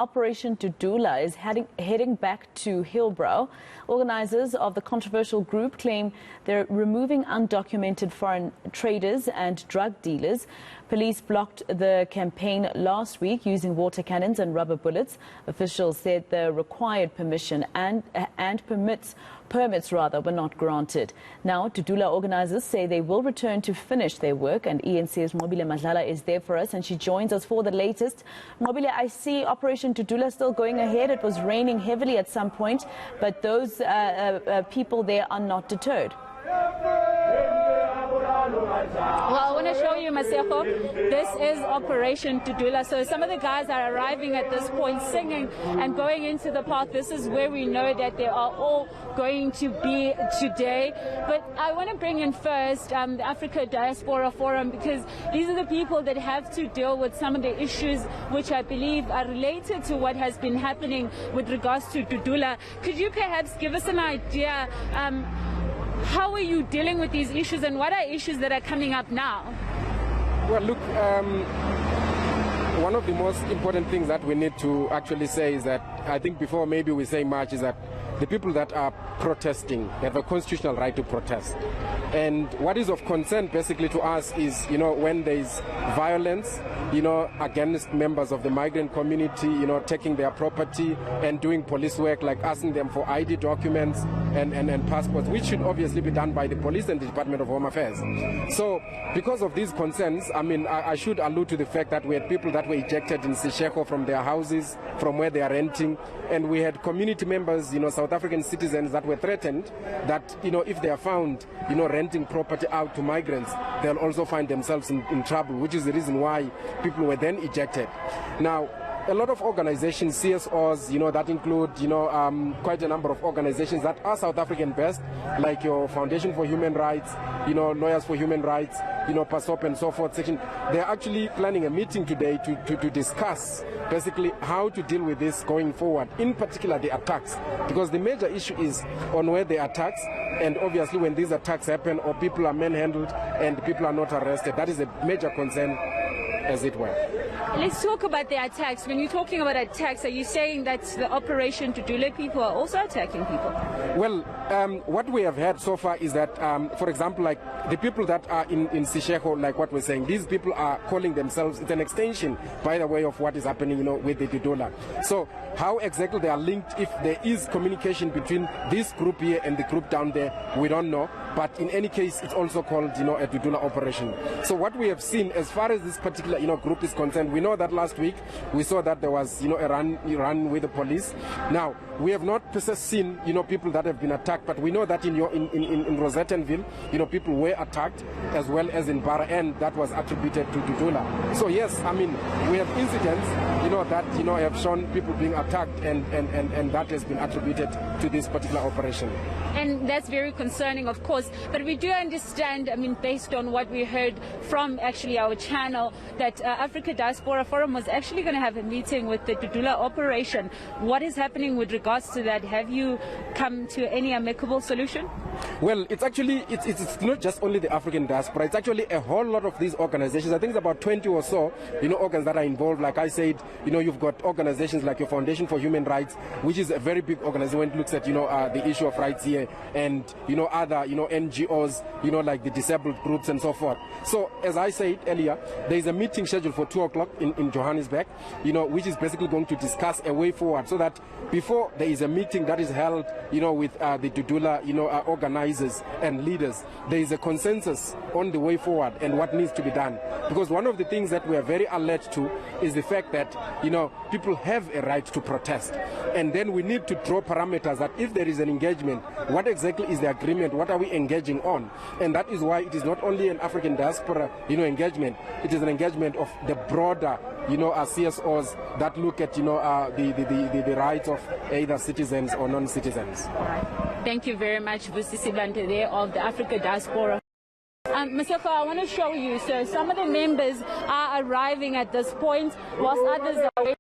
Operation Dudula is heading back to Hillbrow. Organisers of the controversial group claim they're removing undocumented foreign traders and drug dealers. Police blocked the campaign last week using water cannons and rubber bullets. Officials said the required permission and permits were not granted. Now, Dudula organisers say they will return to finish their work, and eNCA's Nqobile Madlala is there for us and she joins us for the latest. Nqobile, I see Operation Dudula still going ahead. It was raining heavily at some point, but those people there are not deterred. Well, I want to show you, Maseko, this is Operation Dudula. So some of the guys are arriving at this point singing and going into the park. This is where we know that they are all going to be today. But I want to bring in first the Africa Diaspora Forum, because these are the people that have to deal with some of the issues which I believe are related to what has been happening with regards to Dudula. Could you perhaps give us an idea how are you dealing with these issues and what are issues that are coming up now? Well, look, one of the most important things that we need to actually say is that, I think before maybe we say much, is that the people that are protesting have a constitutional right to protest. And what is of concern basically to us is, when there is violence, against members of the migrant community, taking their property and doing police work, like asking them for ID documents and passports, which should obviously be done by the police and the Department of Home Affairs. So because of these concerns, I should allude to the fact that we had people that were ejected in Seshego from their houses, from where they are renting, and we had community members, South African citizens that were threatened that, if they are found, renting property out to migrants, they'll also find themselves in trouble, which is the reason why people were then ejected. Now, a lot of organizations, CSOs, that include, quite a number of organizations that are South African based, like your Foundation for Human Rights, Lawyers for Human Rights, PASOP and so forth section. They're actually planning a meeting today to discuss basically how to deal with this going forward, in particular the attacks, because the major issue is on where the attacks, and obviously when these attacks happen or people are manhandled and people are not arrested, that is a major concern, as it were. Let's talk about the attacks. When you're talking about attacks, are you saying that the Operation Dudula people are also attacking people? Well, what we have heard so far is that, for example, like the people that are in Seshego, like what we're saying, these people are calling themselves, it's an extension, by the way, of what is happening, with the Dudula. So how exactly they are linked, if there is communication between this group here and the group down there, we don't know. But in any case, it's also called, a Dudula operation. So what we have seen, as far as this particular, group is concerned, we know that last week we saw that there was, a run with the police. Now, we have not seen, people that have been attacked, but we know that in Rosettenville, people were attacked, as well as in Bara, and that was attributed to Dudula. So yes, we have incidents, that, have shown people being attacked, and that has been attributed to this particular operation. And that's very concerning, of course. But we do understand, based on what we heard from actually our channel, that Africa Diaspora Forum was actually going to have a meeting with the Dudula operation. What is happening with regards to that? Have you come to any amicable solution? Well, it's actually, it's not just only the African diaspora, it's actually a whole lot of these organizations. I think it's about 20 or so, organs that are involved. Like I said, you've got organizations like your Foundation for Human Rights, which is a very big organization when it looks at, the issue of rights here, and, other, NGOs, like the disabled groups and so forth. So, as I said earlier, there is a meeting scheduled for 2 o'clock in Johannesburg, which is basically going to discuss a way forward, so that before there is a meeting that is held, with the Dudula, organizers and leaders, there is a consensus on the way forward and what needs to be done. Because one of the things that we are very alert to is the fact that, people have a right to protest. And then we need to draw parameters that if there is an engagement, what exactly is the agreement? What are we engaging on? And that is why it is not only an African diaspora, engagement. It is an engagement of the broader, CSOs that look at, the rights of either citizens or non-citizens. Thank you very much, Vusisi Bante of the Africa Diaspora. Maseko, I want to show you. So some of the members are arriving at this point, whilst others are waiting.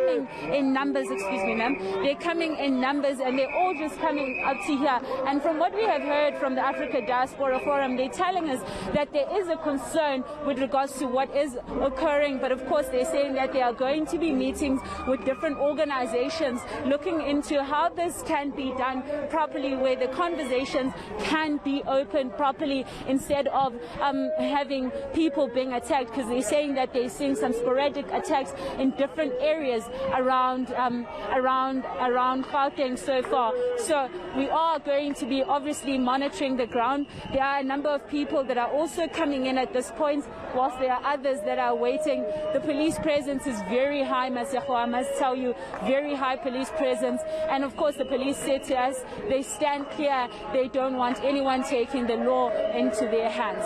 coming in numbers, excuse me, ma'am. They're coming in numbers, and they're all just coming up to here. And from what we have heard from the Africa Diaspora Forum, they're telling us that there is a concern with regards to what is occurring. But of course, they're saying that there are going to be meetings with different organizations looking into how this can be done properly, where the conversations can be opened properly instead of having people being attacked, because they're saying that they're seeing some sporadic attacks in different areas around Gauteng so far. So we are going to be obviously monitoring the ground. There are a number of people that are also coming in at this point, whilst there are others that are waiting. The police presence is very high, Maseko, I must tell you, very high police presence. And of course the police said to us they stand clear, they don't want anyone taking the law into their hands.